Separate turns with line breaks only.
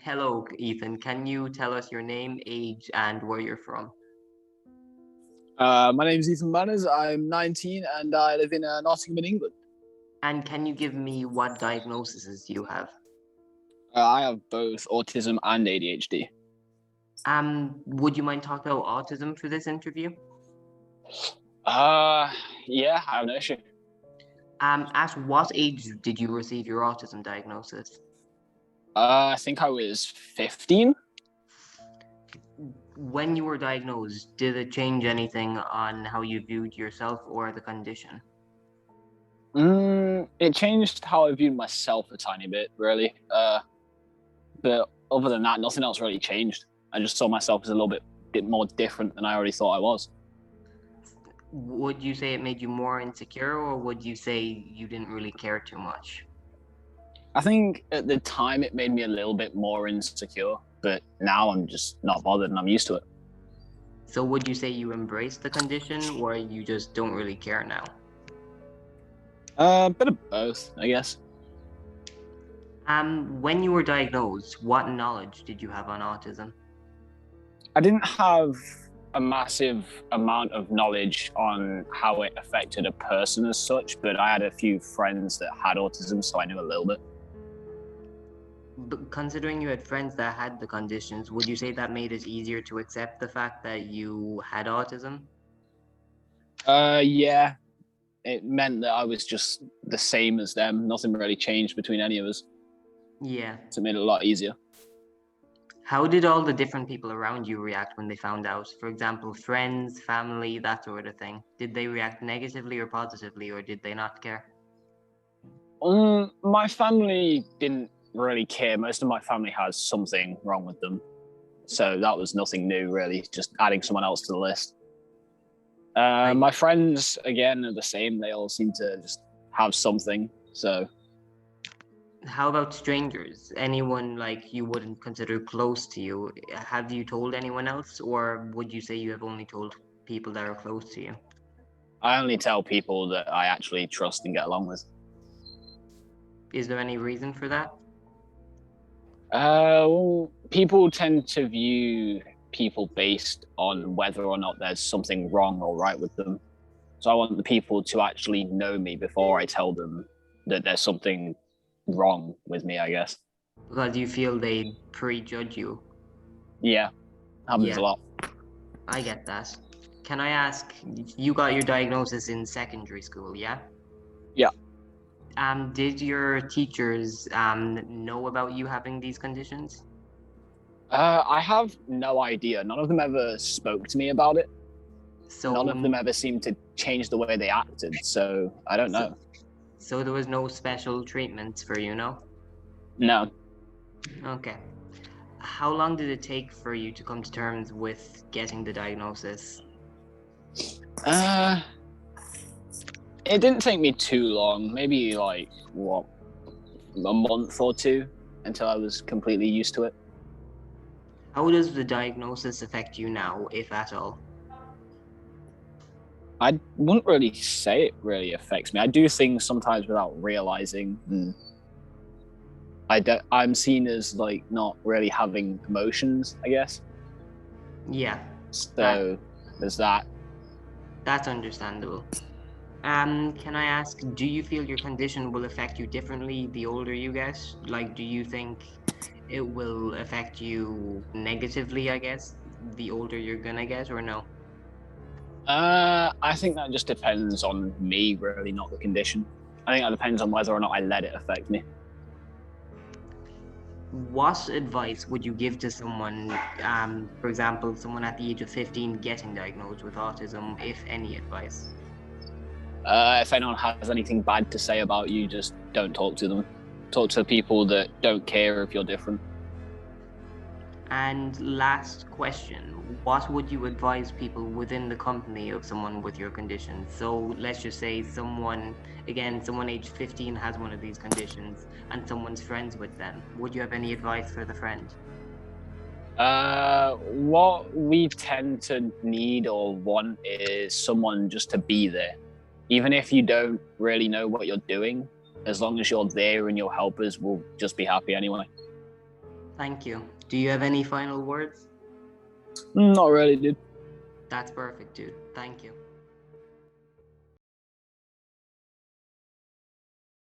Hello, Ethan. Can you tell us your name, age, and where you're from?
My name is Ethan Manners. I'm 19 and I live in Nottingham in England.
And can you give me what diagnoses you have?
I have both autism and ADHD.
Would you mind talking about autism for this interview?
Uh, yeah, I have no issue.
At what age did you receive your autism diagnosis?
I think I was 15.
When you were diagnosed, did it change anything on how you viewed yourself or the condition?
It changed how I viewed myself a tiny bit, really. But other than that, nothing else really changed. I just saw myself as a little bit more different than I already thought I was.
Would you say it made you more insecure, or would you say you didn't really care too much?
I think at the time it made me a little bit more insecure, but now I'm just not bothered and I'm used to it.
So would you say you embrace the condition, or you just don't really care now?
A bit of both, I guess.
When you were diagnosed, what knowledge did you have on autism?
I didn't have a massive amount of knowledge on how it affected a person as such, but I had a few friends that had autism, so I knew a little bit.
But considering you had friends that had the conditions, would you say that made it easier to accept the fact that you had autism?
Yeah, it meant that I was just the same as them. Nothing really changed between any of us.
Yeah.
So it made it a lot easier.
How did all the different people around you react when they found out? For example, friends, family, that sort of thing. Did they react negatively or positively, or did they not care?
My family didn't really care. Most of my family has something wrong with them. So that was nothing new, really, just adding someone else to the list. My friends, again, are the same. They all seem to just have something. So
How about strangers? Anyone like you wouldn't consider close to you? Have you told anyone else, or would you say you have only told people that are close to you?
I only tell people that I actually trust and get along with.
Is there any reason for that?
Well, people tend to view people based on whether or not there's something wrong or right with them. So I want the people to actually know me before I tell them that there's something wrong with me, I guess.
Because you feel they prejudge you.
Yeah, happens a
Yeah,
lot.
I get that. Can I ask, you got your diagnosis in secondary school, yeah?
Yeah.
Did your teachers know about you having these conditions?
I have no idea. None of them ever spoke to me about it. None of them
So,
ever seemed to change the way they acted. So I don't
so,
know.
so there was no special treatments for you, no?
No.
Okay. How long did it take for you to come to terms with getting the diagnosis?
Uh, it didn't take me too long. Maybe like what, a month or two until I was completely used to it.
How does the diagnosis affect you now, if at all?
I wouldn't really say it really affects me. I do things sometimes without realizing. I'm seen as like not really having emotions, I guess.
Yeah,
So there's that.
that's understandable. Can I ask, do you feel your condition will affect you differently the older you get? Like, do you think it will affect you negatively, I guess, the older you're gonna get, or no?
I think that just depends on me, really, not the condition. I think that depends on whether or not I let it affect me.
What advice would you give to someone, for example, someone at the age of 15 getting diagnosed with autism, if any advice?
If anyone has anything bad to say about you, just don't talk to them. Talk to people that don't care if you're different.
And last question, what would you advise people within the company of someone with your condition? So let's just say someone, again, someone aged 15 has one of these conditions and someone's friends with them. Would you have any advice for the friend?
What we tend to need or want is someone just to be there. Even if you don't really know what you're doing, as long as you're there and your helpers will just be happy anyway.
Thank you. Do you have any final words?
Not really, dude.
That's perfect, dude. Thank you.